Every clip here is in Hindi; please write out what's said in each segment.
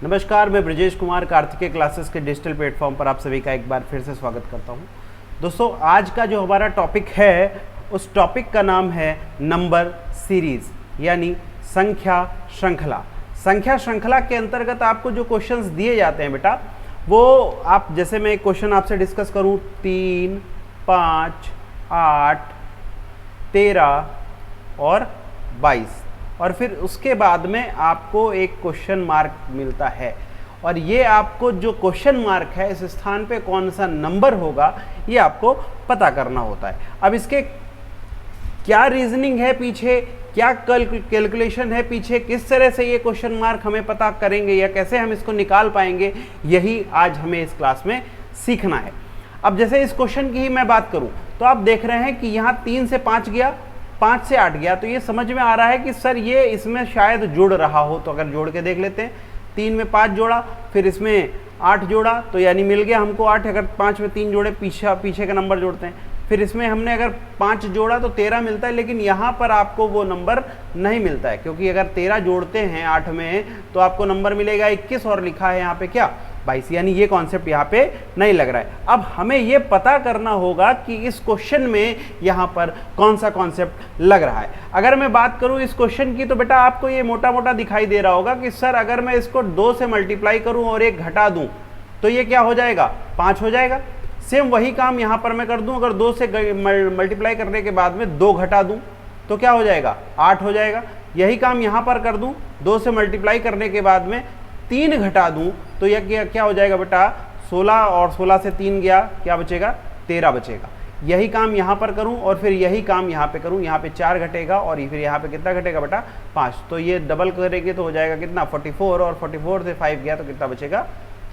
नमस्कार, मैं ब्रजेश कुमार कार्तिकेय क्लासेस के डिजिटल प्लेटफॉर्म पर आप सभी का एक बार फिर से स्वागत करता हूं। दोस्तों, आज का जो हमारा टॉपिक है उस टॉपिक का नाम है नंबर सीरीज यानी संख्या श्रृंखला। संख्या श्रृंखला के अंतर्गत आपको जो क्वेश्चंस दिए जाते हैं बेटा, वो आप जैसे मैं एक क्वेश्चन आपसे डिस्कस करूं 3, 5, 8, 13 और 22 और फिर उसके बाद में आपको एक क्वेश्चन मार्क मिलता है और ये आपको जो क्वेश्चन मार्क है इस स्थान पे कौन सा नंबर होगा ये आपको पता करना होता है। अब इसके क्या रीजनिंग है पीछे, क्या कैलकुलेशन है पीछे, किस तरह से ये क्वेश्चन मार्क हमें पता करेंगे या कैसे हम इसको निकाल पाएंगे, यही आज हमें इस क्लास में सीखना है। अब जैसे इस क्वेश्चन की ही मैं बात करूं तो आप देख रहे हैं कि यहाँ 3 से 5 गया, 5 से 8 गया, तो ये समझ में आ रहा है कि सर ये इसमें शायद जुड़ रहा हो। तो अगर जोड़ के देख लेते हैं, 3 में 5 जोड़ा, फिर इसमें 8 जोड़ा, तो यानी मिल गया हमको 8। अगर 5 में 3 जोड़े, पीछे का नंबर जोड़ते हैं, फिर इसमें हमने अगर 5 जोड़ा तो 13 मिलता है। लेकिन यहाँ पर आपको वो नंबर नहीं मिलता है, क्योंकि अगर 13 जोड़ते हैं 8 में तो आपको नंबर मिलेगा 21 और लिखा है यहाँ पे क्या 22, यानी ये कॉन्सेप्ट यहाँ पे नहीं लग रहा है। अब हमें ये पता करना होगा कि इस क्वेश्चन में यहाँ पर कौन सा कॉन्सेप्ट लग रहा है। अगर मैं बात करूँ इस क्वेश्चन की तो बेटा आपको ये मोटा मोटा दिखाई दे रहा होगा कि सर अगर मैं इसको 2 से मल्टीप्लाई करूँ और 1 घटा दूँ तो ये क्या हो जाएगा, 5 हो जाएगा। सेम वही काम यहाँ पर मैं कर दूँ, अगर 2 से मल्टीप्लाई करने के बाद में 2 घटा दूँ तो क्या हो जाएगा, 8 हो जाएगा। यही काम यहाँ पर कर दूँ, 2 से मल्टीप्लाई करने के बाद में 3 घटा दूं तो यह क्या हो जाएगा बेटा, 16 और 16 से 3 गया, क्या बचेगा, 13 बचेगा। यही काम यहाँ पर करूं और फिर यही काम यहाँ पे करूं, यहाँ पे 4 घटेगा और फिर यहाँ पे कितना घटेगा बेटा, 5। तो ये डबल करेंगे तो हो जाएगा कितना, 44, और 44 से 5 गया तो कितना बचेगा,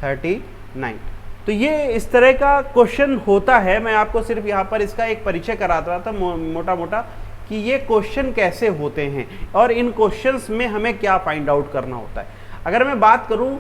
39। तो ये इस तरह का क्वेश्चन होता है। मैं आपको सिर्फ यहाँ पर इसका एक परिचय करा रहा था मोटा मोटा कि ये क्वेश्चन कैसे होते हैं और इन क्वेश्चंस में हमें क्या फाइंड आउट करना होता है। अगर मैं बात करूं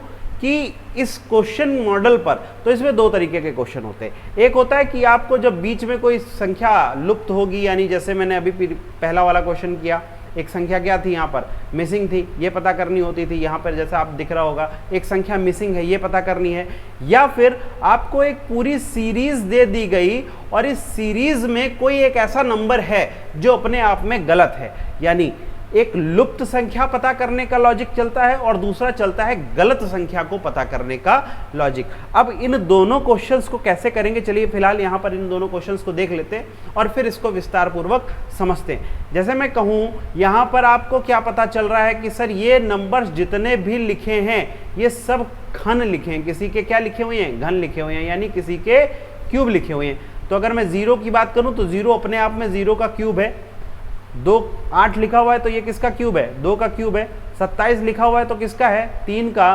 कि इस क्वेश्चन मॉडल पर, तो इसमें 2 तरीके के क्वेश्चन होते हैं। एक होता है कि आपको जब बीच में कोई संख्या लुप्त होगी, यानी जैसे मैंने अभी पहला वाला क्वेश्चन किया, एक संख्या क्या थी यहाँ पर, मिसिंग थी, ये पता करनी होती थी। यहाँ पर जैसा आप दिख रहा होगा एक संख्या मिसिंग है, ये पता करनी है। या फिर आपको एक पूरी सीरीज दे दी गई और इस सीरीज में कोई एक ऐसा नंबर है जो अपने आप में गलत है, यानी एक लुप्त संख्या पता करने का लॉजिक चलता है और दूसरा चलता है गलत संख्या को पता करने का लॉजिक। अब इन दोनों क्वेश्चंस को कैसे करेंगे, चलिए फिलहाल यहाँ पर इन दोनों क्वेश्चंस को देख लेते हैं और फिर इसको विस्तार पूर्वक समझते हैं। जैसे मैं कहूँ यहाँ पर आपको क्या पता चल रहा है कि सर ये नंबर्स जितने भी लिखे हैं ये सब घन लिखे हैं। किसी के क्या लिखे हुए हैं, घन लिखे हुए हैं, यानी किसी के क्यूब लिखे हुए हैं। तो अगर मैं 0 की बात करूँ तो 0 अपने आप में 0 का क्यूब है। 2, 8 लिखा हुआ है तो ये किसका क्यूब है, 2 का क्यूब है। 27 लिखा हुआ है तो किसका है, 3 का।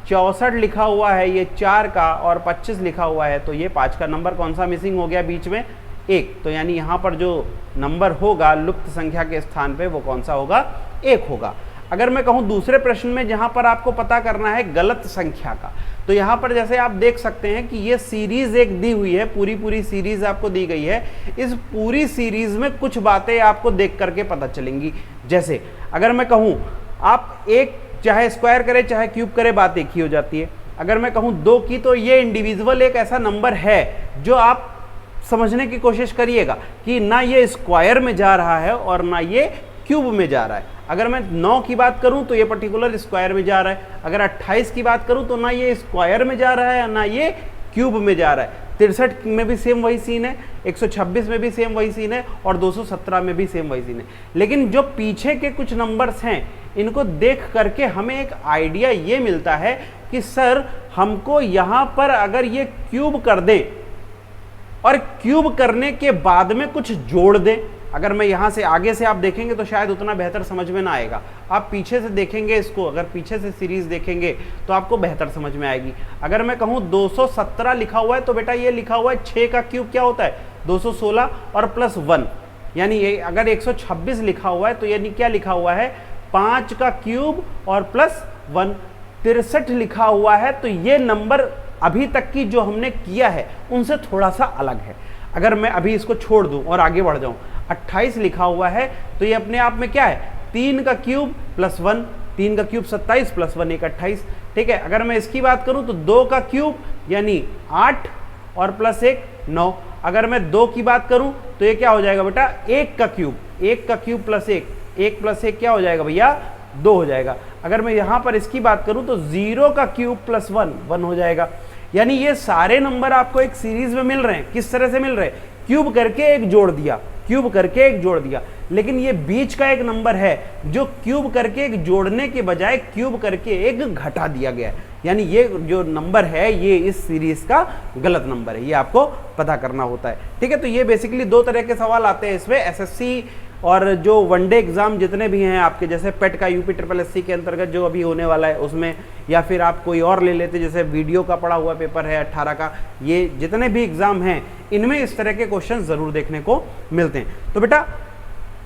64 लिखा हुआ है ये 4 का, और 25 लिखा हुआ है तो ये 5 का। नंबर कौन सा मिसिंग हो गया बीच में, 1। तो यानी यहाँ पर जो नंबर होगा लुप्त संख्या के स्थान पे वो कौन सा होगा, 1 होगा। अगर मैं कहूँ दूसरे प्रश्न में जहाँ पर आपको पता करना है गलत संख्या का, तो यहाँ पर जैसे आप देख सकते हैं कि ये सीरीज एक दी हुई है, पूरी सीरीज आपको दी गई है। इस पूरी सीरीज में कुछ बातें आपको देख करके पता चलेंगी। जैसे अगर मैं कहूँ आप एक चाहे स्क्वायर करे चाहे क्यूब करे, बात एक ही हो जाती है। अगर मैं कहूँ 2 की, तो ये इंडिविजुअल एक ऐसा नंबर है जो आप समझने की कोशिश करिएगा कि ना ये स्क्वायर में जा रहा है और ना ये क्यूब में जा रहा है। अगर मैं 9 की बात करूं तो ये पर्टिकुलर स्क्वायर में जा रहा है। अगर 28 की बात करूं तो ना ये स्क्वायर में जा रहा है ना ये क्यूब में जा रहा है। 63 में भी सेम वही सीन है, 126 में भी सेम वही सीन है और 217 में भी सेम वही सीन है। लेकिन जो पीछे के कुछ नंबर्स हैं इनको देख करके हमें एक आइडिया ये मिलता है कि सर हमको यहाँ पर अगर ये क्यूब कर दें और क्यूब करने के बाद में कुछ जोड़ दें। अगर मैं यहाँ से आगे से आप देखेंगे तो शायद उतना बेहतर समझ में ना आएगा, आप पीछे से देखेंगे इसको, अगर पीछे से सीरीज देखेंगे तो आपको बेहतर समझ में आएगी। अगर मैं कहूँ 217 लिखा हुआ है तो बेटा ये लिखा हुआ है 6 का क्यूब क्या होता है, 216 और प्लस 1, यानी अगर 126 लिखा हुआ है तो यानी क्या लिखा हुआ है, 5 का क्यूब और प्लस 1। 63 लिखा हुआ है तो ये नंबर अभी तक की जो हमने किया है उनसे थोड़ा सा अलग है। अगर मैं अभी इसको छोड़ दूं और आगे बढ़ जाऊं, 28 लिखा हुआ है तो ये अपने आप में क्या है, 3 का क्यूब प्लस 1, 3 का क्यूब 27 प्लस 1 1 28। ठीक है, अगर मैं इसकी बात करूं तो 2 का क्यूब यानी 8 और प्लस 1 9। अगर मैं 2 की बात करूं तो ये क्या हो जाएगा बेटा, 1 का क्यूब प्लस 1 प्लस 1 क्या हो जाएगा भैया, 2 हो जाएगा। अगर मैं यहां पर इसकी बात करूं तो 0 का क्यूब प्लस 1 हो जाएगा। यानी ये सारे नंबर आपको एक सीरीज में मिल रहे हैं। किस तरह से मिल रहे हैं, क्यूब करके एक जोड़ दिया, लेकिन ये बीच का एक नंबर है जो क्यूब करके एक जोड़ने के बजाय क्यूब करके एक घटा दिया गया है। यानी ये जो नंबर है ये इस सीरीज का गलत नंबर है, ये आपको पता करना होता है। ठीक है, तो ये बेसिकली 2 तरह के सवाल आते हैं इसमें, एसएससी और जो वनडे एग्जाम जितने भी हैं आपके, जैसे पेट का यूपी के अंतर्गत जो अभी होने वाला है उसमें, या फिर आप कोई और ले लेते जैसे वीडियो का पड़ा हुआ पेपर है 18 का, ये जितने भी एग्जाम हैं इनमें इस तरह के क्वेश्चन जरूर देखने को मिलते हैं। तो बेटा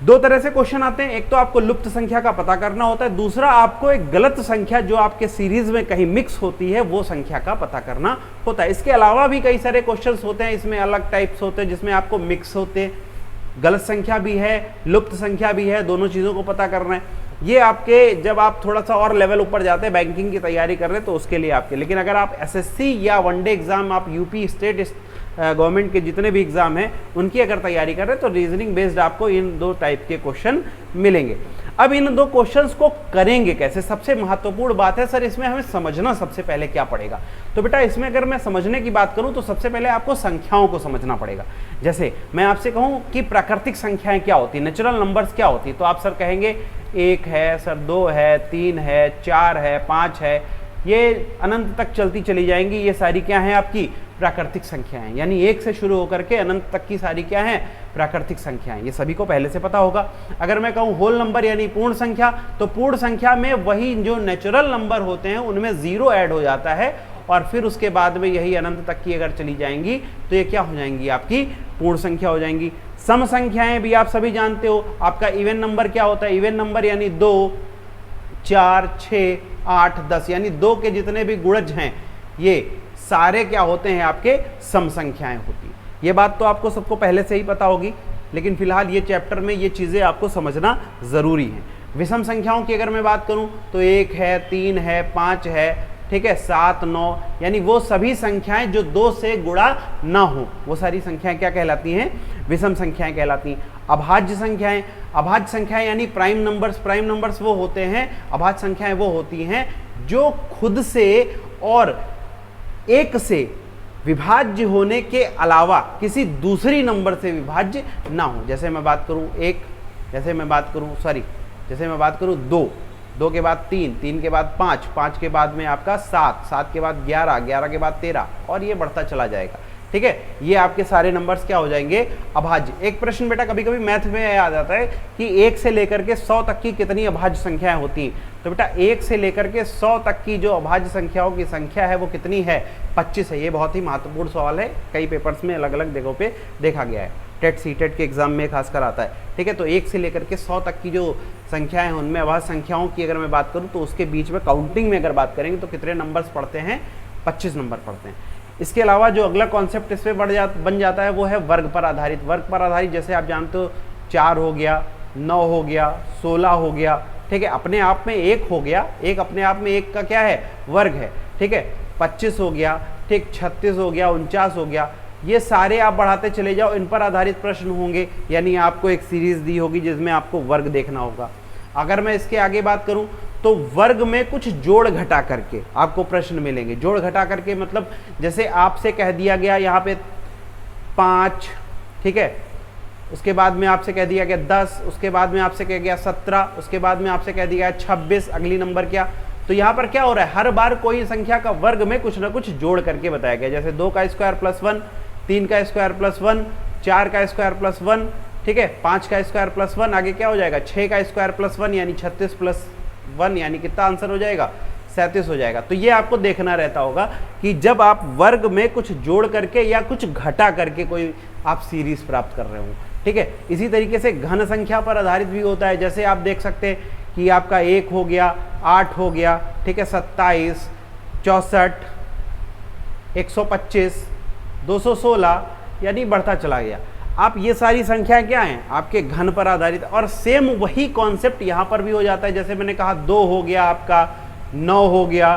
2 तरह से क्वेश्चन आते हैं, एक तो आपको लुप्त संख्या का पता करना होता है, दूसरा आपको एक गलत संख्या जो आपके सीरीज में कहीं मिक्स होती है वो संख्या का पता करना होता है। इसके अलावा भी कई सारे क्वेश्चंस होते हैं, इसमें अलग टाइप्स होते हैं जिसमें आपको मिक्स होते हैं, गलत संख्या भी है, लुप्त संख्या भी है, दोनों चीज़ों को पता करना है। ये आपके जब आप थोड़ा सा और लेवल ऊपर जाते हैं, बैंकिंग की तैयारी कर रहे हैं तो उसके लिए आपके, लेकिन अगर आप एसएससी या वनडे एग्जाम, आप यूपी स्टेट गवर्नमेंट के जितने भी एग्जाम हैं उनकी अगर तैयारी कर रहे हैं तो रीजनिंग बेस्ड आपको इन 2 टाइप के क्वेश्चन मिलेंगे। अब इन 2 क्वेश्चंस को करेंगे कैसे, सबसे महत्वपूर्ण बात है सर इसमें हमें समझना सबसे पहले क्या पड़ेगा। तो बेटा इसमें अगर मैं समझने की बात करूं तो सबसे पहले आपको संख्याओं को समझना पड़ेगा। जैसे मैं आपसे कहूं कि प्राकृतिक संख्याएं क्या होती है, नेचुरल नंबर्स क्या होती है, तो आप सर कहेंगे 1 है सर, 2 है, 3 है, 4 है, 5 है, ये अनंत तक चलती चली जाएंगी। ये सारी क्या है आपकी प्राकृतिक संख्याएं, यानी 1 से शुरू होकर के अनंत तक की सारी क्या है प्राकृतिक संख्याएं, ये सभी को पहले से पता होगा। अगर मैं कहूँ होल नंबर यानी पूर्ण संख्या, तो पूर्ण संख्या में वही जो नेचुरल नंबर होते हैं उनमें 0 ऐड हो जाता है और फिर उसके बाद में यही अनंत तक की अगर चली जाएंगी तो ये क्या हो जाएंगी आपकी पूर्ण संख्या हो जाएंगी। सम संख्याएं भी आप सभी जानते हो, आपका इवन नंबर क्या होता है, इवन नंबर यानी 2 4 6 8 10, यानी 2 के जितने भी गुणज हैं ये सारे क्या होते हैं आपके सम संख्याएं होती है। ये बात तो आपको सबको पहले से ही पता होगी, लेकिन फिलहाल ये चैप्टर में ये चीज़ें आपको समझना ज़रूरी है। विषम संख्याओं की अगर मैं बात करूं तो 1 है, 3 है, 5 है, ठीक है, 7 9, यानी वो सभी संख्याएं जो 2 से गुणा ना हो वो सारी संख्याएं क्या कहलाती हैं, विषम संख्याएं कहलाती हैं। अभाज्य संख्याएं यानी प्राइम नंबर्स वो होते हैं, अभाज्य संख्याएं वो होती हैं जो खुद से और 1 से विभाज्य होने के अलावा किसी दूसरी नंबर से विभाज्य ना हो। जैसे मैं बात करूं 1, जैसे मैं बात करूं 2 के बाद 3 के बाद 5 के बाद में आपका 7 के बाद 11 के बाद 13 और ये बढ़ता चला जाएगा। ठीक है, ये आपके सारे नंबर्स क्या हो जाएंगे अभाज्य। एक प्रश्न बेटा कभी कभी मैथ में याद आता है कि 1 से लेकर के 100 तक की कितनी अभाज्य संख्याएं होती हैं, तो बेटा 1 से लेकर के 100 तक की जो अभाज्य संख्याओं की संख्या है वो कितनी है, 25 है। ये बहुत ही महत्वपूर्ण सवाल है, कई पेपर्स में अलग अलग जगहों पे देखा गया है, टेट सीटेट के एग्जाम में खासकर आता है। ठीक है, तो 1 से लेकर के 100 तक की जो संख्याएं हैं उनमें अभाज्य संख्याओं की अगर मैं बात करूं तो उसके बीच में काउंटिंग में अगर बात करेंगे तो कितने नंबर्स पढ़ते हैं, 25 नंबर पढ़ते हैं। इसके अलावा जो अगला कॉन्सेप्ट इसमें बन जाता है वो है वर्ग पर आधारित। जैसे आप जानते हो 4 हो गया, 9 हो गया, 16 हो गया, ठीक है, अपने आप में 1 हो गया, एक अपने आप में 1 का क्या है वर्ग है। ठीक है, 25 हो गया, ठीक, 36 हो गया, 49 हो गया, ये सारे आप बढ़ाते चले जाओ, इन पर आधारित प्रश्न होंगे, यानी आपको एक सीरीज दी होगी जिसमें आपको वर्ग देखना होगा। अगर मैं इसके आगे बात करूं तो वर्ग में कुछ जोड़ घटा करके आपको प्रश्न मिलेंगे। जोड़ घटा करके मतलब जैसे आपसे कह दिया गया यहाँ पे 5, ठीक है, उसके बाद में आपसे कह दिया गया 10, उसके बाद में आपसे कह गया 17, उसके बाद में आपसे कह दिया 26, अगली नंबर क्या, तो यहाँ पर क्या हो रहा है, हर बार कोई संख्या का वर्ग में कुछ ना कुछ जोड़ करके बताया गया। जैसे 2 का स्क्वायर प्लस 1, 3 का स्क्वायर प्लस 1, 4 का स्क्वायर प्लस 1, ठीक है, 5 का स्क्वायर प्लस 1, आगे क्या हो जाएगा 6 का स्क्वायर प्लस 1 यानी 36 प्लस 1 यानी कितना आंसर हो जाएगा 37 हो जाएगा। तो ये आपको देखना रहता होगा कि जब आप वर्ग में कुछ जोड़ करके या कुछ घटा करके कोई आप सीरीज प्राप्त कर रहे हो। ठीक है, इसी तरीके से घन संख्या पर आधारित भी होता है। जैसे आप देख सकते हैं कि आपका 1 हो गया, 8 हो गया, ठीक है, 27, 64, 125, 216 यानी बढ़ता चला गया। आप ये सारी संख्याएं क्या हैं, आपके घन पर आधारित। और सेम वही कॉन्सेप्ट यहाँ पर भी हो जाता है। जैसे मैंने कहा 2 हो गया आपका, 9 हो गया,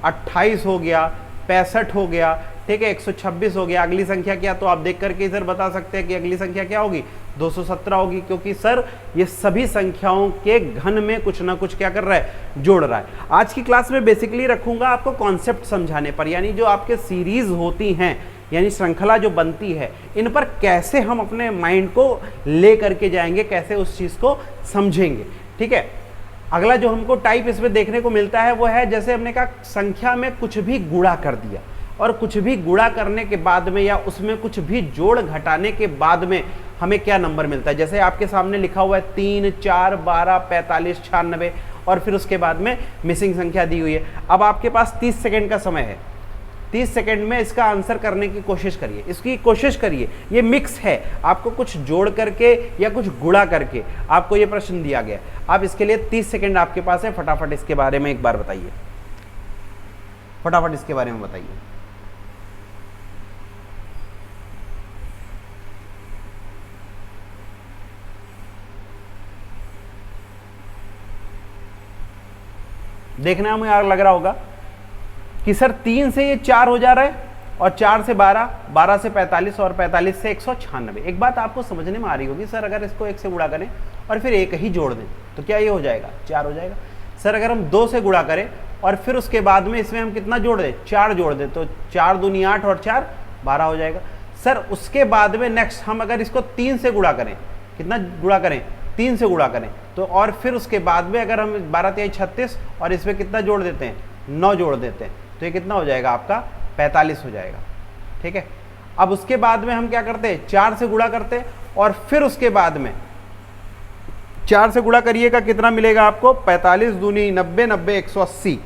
28 हो गया, 65 हो गया, ठीक है, 126 हो गया। अगली संख्या क्या, तो आप देख करके सर बता सकते हैं कि अगली संख्या क्या होगी, 217 होगी, क्योंकि सर ये सभी संख्याओं के घन में कुछ ना कुछ क्या कर रहा है, जोड़ रहा है। आज की क्लास में बेसिकली रखूंगा आपको कॉन्सेप्ट समझाने पर, यानी जो आपके सीरीज होती हैं, यानी श्रृंखला जो बनती है, इन पर कैसे हम अपने माइंड को ले करके जाएंगे, कैसे उस चीज को समझेंगे। ठीक है, अगला जो हमको टाइप इसमें देखने को मिलता है वो है, जैसे हमने कहा संख्या में कुछ भी गुणा कर दिया, और कुछ भी गुणा करने के बाद में या उसमें कुछ भी जोड़ घटाने के बाद में हमें क्या नंबर मिलता है। जैसे आपके सामने लिखा हुआ है 3, 4, 12, 45, 96, और फिर उसके बाद में मिसिंग संख्या दी हुई है। अब आपके पास 30 सेकेंड का समय है, 30 सेकेंड में इसका आंसर करने की कोशिश करिए, इसकी कोशिश करिए। ये मिक्स है, आपको कुछ जोड़ करके या कुछ गुणा करके आपको ये प्रश्न दिया गया। आप इसके लिए 30 सेकेंड आपके पास है, फटाफट इसके बारे में एक बार बताइए, फटाफट इसके बारे में बताइए। देखना हमें यार लग रहा होगा कि सर 3 से ये 4 हो जा रहा है, और 4 से 12, 12 से 45, और 45 से 196। एक बात आपको समझने में आ रही होगी, सर अगर इसको 1 से गुणा करें और फिर 1 ही जोड़ दें तो क्या ये हो जाएगा, 4 हो जाएगा। सर अगर हम 2 से गुणा करें और फिर उसके बाद में इसमें हम कितना जोड़ दें, 4 जोड़ दें, तो 4 दूनी 8 और 4 12 हो जाएगा। सर उसके बाद में नेक्स्ट हम अगर इसको 3 से गुणा करें, कितना गुणा करें, 3 से गुणा करें, तो और फिर उसके बाद में अगर हम 12 3 36 और इसमें कितना जोड़ देते हैं, 9 जोड़ देते हैं, तो ये कितना हो जाएगा आपका, 45 हो जाएगा। ठीक है, अब उसके बाद में हम क्या करते हैं, 4 से गुणा करते हैं, और फिर उसके बाद में 4 से गुणा करिएगा, कितना मिलेगा आपको, 45 दूनी 90, 90 180,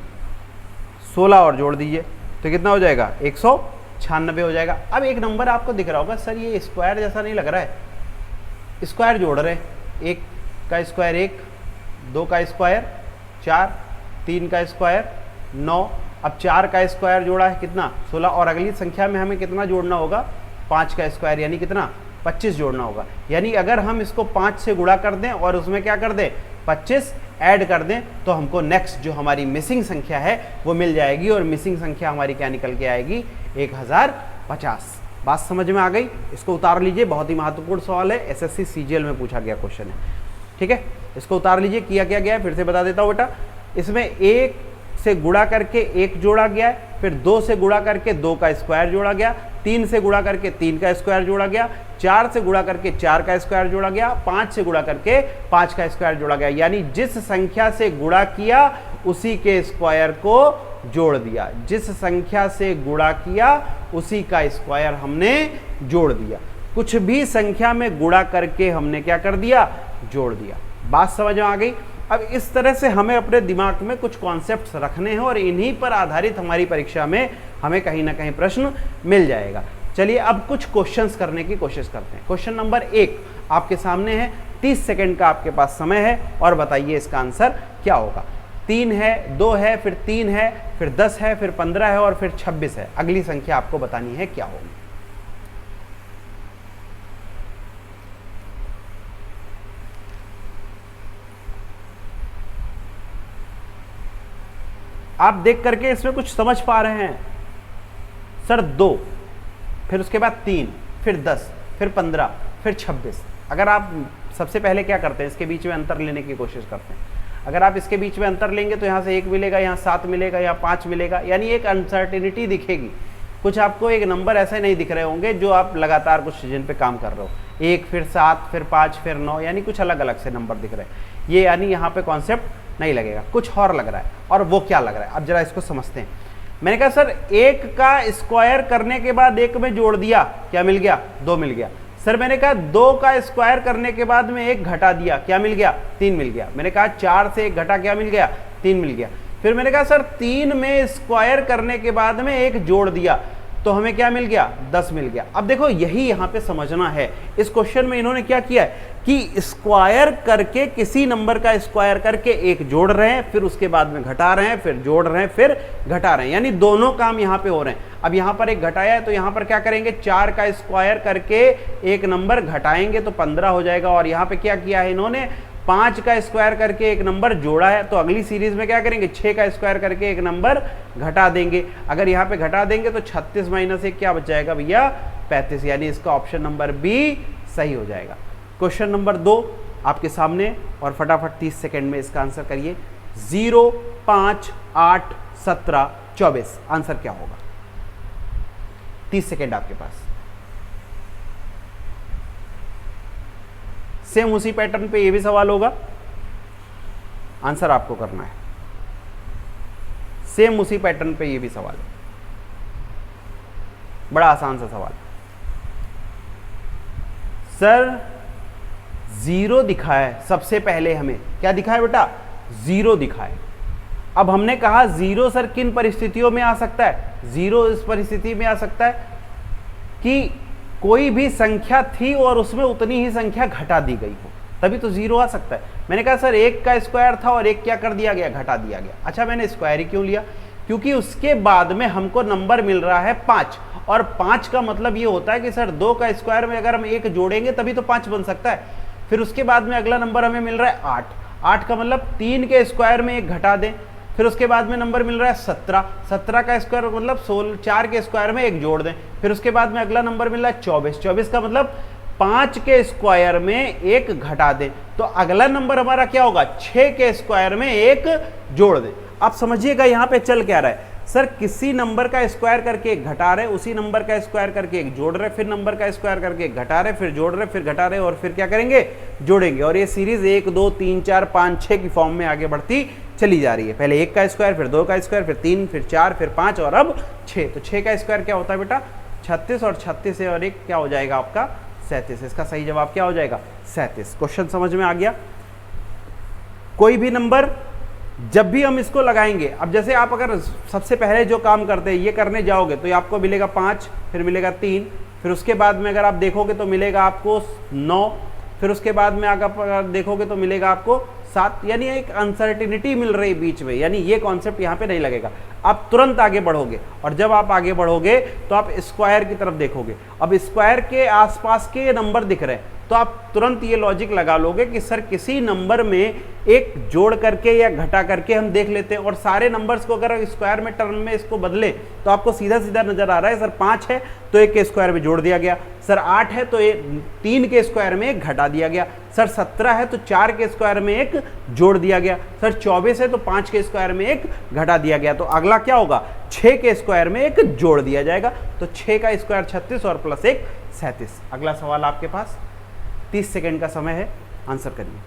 16 और जोड़ दीजिए तो कितना हो जाएगा, 196 हो जाएगा। अब एक नंबर आपको दिख रहा होगा, सर ये स्क्वायर जैसा नहीं लग रहा है, स्क्वायर जोड़ रहे हैं, 1 का स्क्वायर 1, 2 का स्क्वायर 4, 3 का स्क्वायर 9, अब 4 का स्क्वायर जोड़ा है कितना, 16, और अगली संख्या में हमें कितना जोड़ना होगा, 5 का स्क्वायर यानी कितना, 25 जोड़ना होगा। यानी अगर हम इसको 5 से गुणा कर दें और उसमें क्या कर दें, 25 ऐड कर दें, तो हमको नेक्स्ट जो हमारी मिसिंग संख्या है वो मिल जाएगी, और मिसिंग संख्या हमारी क्या निकल के आएगी, 1050। बात समझ में आ गई, इसको उतार लीजिए, बहुत ही महत्वपूर्ण सवाल है, एसएससी सीजीएल में पूछा गया क्वेश्चन है। ठीक है, इसको उतार लीजिए, किया क्या गया है फिर से बता देता हूँ बेटा। इसमें 1 से गुणा करके 1 जोड़ा गया है, फिर 2 से गुणा करके 2 का स्क्वायर जोड़ा गया, 3 से गुणा करके 3 का स्क्वायर जोड़ा गया, 4 से गुणा करके 4 का स्क्वायर जोड़ा गया, 5 से गुणा करके 5 का स्क्वायर जोड़ा गया। यानी जिस संख्या से गुणा किया उसी के स्क्वायर को जोड़ दिया, जिस संख्या से गुणा किया उसी का स्क्वायर हमने जोड़ दिया। कुछ भी संख्या में गुणा करके हमने क्या कर दिया, जोड़ दिया। बात समझ में आ गई। अब इस तरह से हमें अपने दिमाग में कुछ कॉन्सेप्ट्स रखने हैं, और इन्हीं पर आधारित हमारी परीक्षा में हमें कहीं ना कहीं प्रश्न मिल जाएगा। चलिए अब कुछ क्वेश्चंस करने की कोशिश करते हैं। क्वेश्चन नंबर 1 आपके सामने है, 30 सेकंड का आपके पास समय है, और बताइए इसका आंसर क्या होगा। 3 है, 2 है, फिर 3 है, फिर 10 है, फिर 15 है, और फिर 26 है। अगली संख्या आपको बतानी है क्या होगी। आप देख करके इसमें कुछ समझ पा रहे हैं। सर 2, फिर उसके बाद 3, फिर 10, फिर 15, फिर 26। अगर आप सबसे पहले क्या करते हैं, इसके बीच में अंतर लेने की कोशिश करते हैं। अगर आप इसके बीच में अंतर लेंगे तो यहाँ से 1 मिलेगा, यहाँ 7 मिलेगा, यहाँ 5 मिलेगा, यानी एक अनसर्टेनिटी दिखेगी। कुछ आपको एक नंबर ऐसे नहीं दिख रहे होंगे जो आप लगातार कुछ जिन पे काम कर रहे हो, 1 फिर 7 फिर 5 फिर 9, यानी कुछ अलग अलग से नंबर दिख रहे हैं। ये यानी यहाँ पे कॉन्सेप्ट नहीं लगेगा, कुछ और लग रहा है। और वो क्या लग रहा है, अब जरा इसको समझते हैं। मैंने कहा सर 1 का स्क्वायर करने के बाद 1 में जोड़ दिया, क्या मिल गया, 2 मिल गया। सर मैंने कहा 2 का स्क्वायर करने के बाद में 1 घटा दिया, क्या मिल गया, 3 मिल गया। मैंने कहा 4 से 1 घटा, क्या मिल गया, 3 मिल गया। फिर मैंने कहा सर 3 में स्क्वायर करने के बाद में 1 जोड़ दिया, तो हमें क्या मिल गया, 10 मिल गया। अब देखो यही यहाँ पे समझना है, इस क्वेश्चन में इन्होंने क्या किया है कि स्क्वायर करके, किसी नंबर का स्क्वायर करके एक जोड़ रहे हैं, फिर उसके बाद में घटा रहे हैं, फिर जोड़ रहे हैं, फिर घटा रहे हैं, यानी दोनों काम यहाँ पे हो रहे हैं। अब यहाँ पर एक घटाया है तो यहाँ पर क्या करेंगे, 4 का स्क्वायर करके एक नंबर घटाएंगे तो 15 हो जाएगा। और यहाँ पे क्या किया है इन्होंने, 5 का स्क्वायर करके एक नंबर जोड़ा है, तो अगली सीरीज में क्या करेंगे, 6 का स्क्वायर करके एक नंबर घटा देंगे। अगर यहाँ पे घटा देंगे तो 36 माइनस 1 क्या बच जाएगा भैया, 35, यानी इसका ऑप्शन नंबर बी सही हो जाएगा। क्वेश्चन नंबर 2 आपके सामने, और फटाफट 30 सेकेंड में इसका आंसर करिए। 0, 5, 8, 17, 24 आंसर क्या होगा? 30 सेकेंड आपके पास। सेम उसी पैटर्न पे ये भी सवाल होगा, आंसर आपको करना है। सेम उसी पैटर्न पे ये भी सवाल है, बड़ा आसान सा सवाल। सर 0 दिखा है, सबसे पहले हमें क्या दिखा है बेटा, 0 दिखा है। अब हमने कहा 0 सर किन परिस्थितियों में आ सकता है, 0 इस परिस्थिति में आ सकता है कि कोई भी संख्या थी और उसमें उतनी ही संख्या घटा दी गई हो, तभी तो 0 आ सकता है। मैंने कहा सर 1 का स्क्वायर था और 1 क्या कर दिया गया, घटा दिया गया। अच्छा मैंने स्क्वायर ही क्यों लिया, क्योंकि उसके बाद में हमको नंबर मिल रहा है 5, और 5 का मतलब ये होता है कि सर 2 का स्क्वायर में अगर हम 1 जोड़ेंगे तभी तो 5 बन सकता है। फिर उसके बाद में अगला नंबर हमें मिल रहा है 8, 8 का मतलब 3 के स्क्वायर में 1 घटा दें। फिर उसके बाद में नंबर मिल रहा है 17, 17 का स्क्वायर मतलब 16, 4 के स्क्वायर में 1 जोड़ दें। फिर उसके बाद में अगला नंबर मिल रहा है 24, 24 का मतलब 5 के स्क्वायर में 1 घटा दें। तो अगला नंबर हमारा क्या होगा, 6 के स्क्वायर में 1 जोड़ दें। आप समझिएगा यहाँ पे चल क्या रहा है, सर किसी नंबर का स्क्वायर करके 1 घटा रहे, उसी नंबर का स्क्वायर करके 1 जोड़ रहे, फिर नंबर का स्क्वायर करके 1 घटा रहे, फिर जोड़ रहे, फिर घटा रहे, और फिर क्या करेंगे, जोड़ेंगे। और ये सीरीज 1, 2, 3, 4, 5, 6 की फॉर्म में आगे बढ़ती चली जा रही है। पहले 1 का स्क्वायर, फिर 2 का स्क्वायर, फिर 3, फिर 4, फिर 5 और अब 6। तो 6 का स्क्वायर क्या होता है बेटा, 36, और 36 से और 1 क्या हो जाएगा आपका, 37। इसका सही जवाब क्या हो जाएगा, 37। क्वेश्चन समझ में आ गया। कोई भी नंबर जब भी हम इसको लगाएंगे, अब जैसे आप अगर सबसे पहले जो काम करते हैं ये करने जाओगे तो ये आपको मिलेगा 5, फिर मिलेगा 3, फिर उसके बाद में अगर आप देखोगे तो मिलेगा आपको 9, फिर उसके बाद में अगर देखोगे तो मिलेगा आपको 7, यानी एक अनसर्टिनिटी मिल रही बीच में, यानी ये कॉन्सेप्ट यहाँ पे नहीं लगेगा। आप तुरंत आगे बढ़ोगे, और जब आप आगे बढ़ोगे तो आप स्क्वायर की तरफ देखोगे। अब स्क्वायर के आसपास के नंबर दिख रहे हैं तो आप तुरंत ये लॉजिक लगा लोगे कि सर किसी नंबर में 1 जोड़ करके या घटा करके हम देख लेते हैं, और सारे नंबर्स को अगर स्क्वायर में टर्म में इसको बदले तो आपको सीधा सीधा नजर आ रहा है, सर 5 है तो 1 के स्क्वायर में जोड़ दिया गया, सर 8 है तो 3 के स्क्वायर में 1 घटा दिया गया, सर 17 है तो 4 के स्क्वायर में 1 जोड़ दिया गया, सर 24 है तो 5 के स्क्वायर में 1 घटा दिया गया। तो अगला क्या होगा, 6 के स्क्वायर में 1 जोड़ दिया जाएगा। तो 6 का स्क्वायर 36 और प्लस 1 37। अगला सवाल आपके पास, 30 सेकेंड का समय है, आंसर करिए।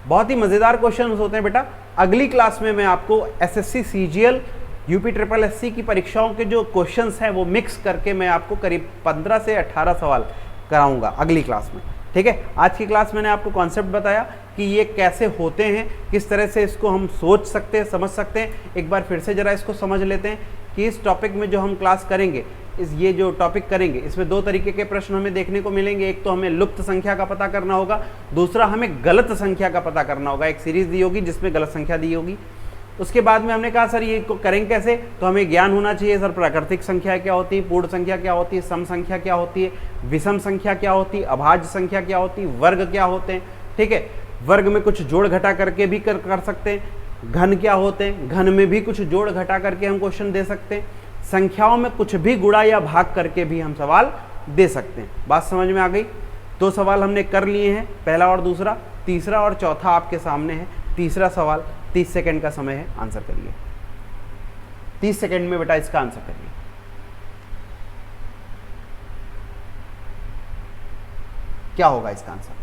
बहुत ही मजेदार क्वेश्चन होते हैं बेटा। अगली क्लास में मैं आपको SSC, CGL, UP triple SC की परीक्षाओं के जो क्वेश्चंस हैं वो मिक्स करके मैं आपको करीब 15 से 18 सवाल कराऊंगा अगली क्लास में, ठीक है। आज की क्लास मैंने आपको कॉन्सेप्ट बताया कि ये कैसे होते हैं, किस तरह से इसको हम सोच सकते हैं, समझ सकते हैं। एक बार फिर से जरा इसको समझ लेते हैं कि इस टॉपिक में जो हम क्लास करेंगे, ये जो टॉपिक करेंगे इसमें 2 तरीके के प्रश्न हमें देखने को मिलेंगे। एक तो हमें लुप्त संख्या का पता करना होगा, दूसरा हमें गलत संख्या का पता करना होगा। एक सीरीज दी होगी जिसमें गलत संख्या दी होगी। उसके बाद में हमने कहा सर ये को करेंगे कैसे, तो हमें ज्ञान होना चाहिए सर प्राकृतिक संख्या क्या होती है, पूर्ण संख्या क्या होती है, सम संख्या क्या होती है, विषम संख्या क्या होती है, अभाज्य संख्या क्या होती है, वर्ग क्या होते हैं, ठीक है। वर्ग में कुछ जोड़ घटा करके भी कर सकते हैं। घन क्या होते हैं, घन में भी कुछ जोड़ घटा करके हम क्वेश्चन दे सकते हैं। संख्याओं में कुछ भी गुणा या भाग करके भी हम सवाल दे सकते हैं। बात समझ में आ गई। 2 सवाल हमने कर लिए हैं, पहला और दूसरा। तीसरा और चौथा आपके सामने है। तीसरा सवाल, 30 सेकेंड का समय है, आंसर करिए। 30 सेकेंड में बेटा इसका आंसर करिए। क्या होगा इसका आंसर?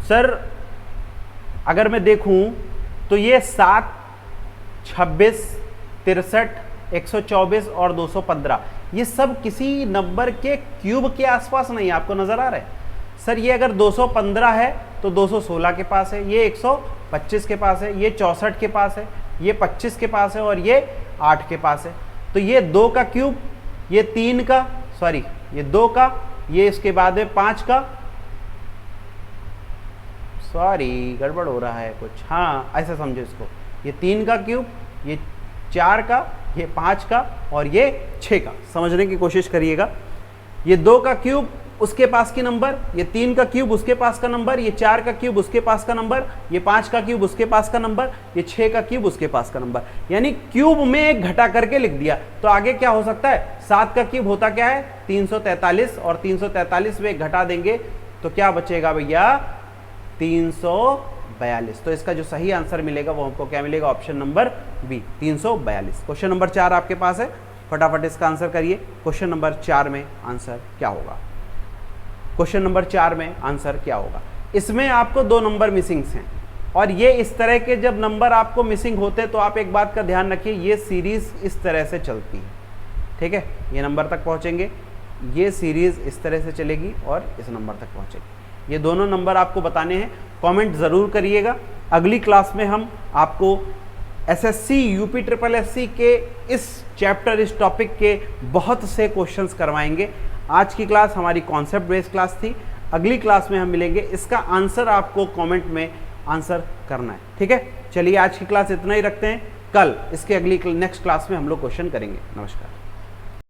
सर अगर मैं देखूं तो ये 7, 26, 63, 124 और 215 ये सब किसी नंबर के क्यूब के आसपास नहीं, आपको नजर आ रहा है। सर ये अगर 215 है तो 216 के पास है, ये 125 के पास है, ये 64 के पास है, ये 25 के पास है और ये 8 के पास है। तो ये 2 का क्यूब, ये 3 का, सॉरी ये 2 का, ये इसके बाद में 5 का, सॉरी गड़बड़ हो रहा है कुछ, हाँ ऐसा समझो इसको, ये 3 का क्यूब, ये 4 का, ये 5 का और ये 6 का। समझने की कोशिश करिएगा। ये 2 का क्यूब उसके पास की नंबर, ये 3 का क्यूब उसके पास का नंबर, ये 4 का क्यूब उसके पास का नंबर, ये 5 का क्यूब उसके पास का नंबर, ये 6 का क्यूब उसके पास का नंबर। यानी क्यूब में एक घटा करके लिख दिया। तो आगे क्या हो सकता है, 7 का क्यूब होता क्या है 343 और 343 में एक घटा देंगे तो क्या बचेगा भैया 342। तो इसका जो सही आंसर मिलेगा वो हमको क्या मिलेगा, option number B 342। Question number 4 आपके पास है, फटाफट इसका आंसर करिए। क्वेश्चन नंबर 4 में आंसर क्या होगा, क्वेश्चन नंबर 4 में आंसर क्या होगा। इसमें आपको 2 नंबर मिसिंग हैं और ये इस तरह के जब नंबर आपको मिसिंग होते हैं तो आप एक बात का ध्यान रखिए, ये सीरीज इस तरह से चलती है, ठीक है, ये नंबर तक पहुंचेंगे, ये सीरीज इस तरह से चलेगी और इस नंबर तक पहुंचेगी। ये दोनों नंबर आपको बताने हैं, कमेंट ज़रूर करिएगा। अगली क्लास में हम आपको एसएससी यूपी ट्रिपल एससी के इस चैप्टर, इस टॉपिक के बहुत से क्वेश्चंस करवाएंगे। आज की क्लास हमारी कॉन्सेप्ट बेस्ड क्लास थी, अगली क्लास में हम मिलेंगे, इसका आंसर आपको कमेंट में आंसर करना है, ठीक है। चलिए आज की क्लास इतना ही रखते हैं, कल इसके अगली नेक्स्ट क्लास में हम लोग क्वेश्चन करेंगे। नमस्कार।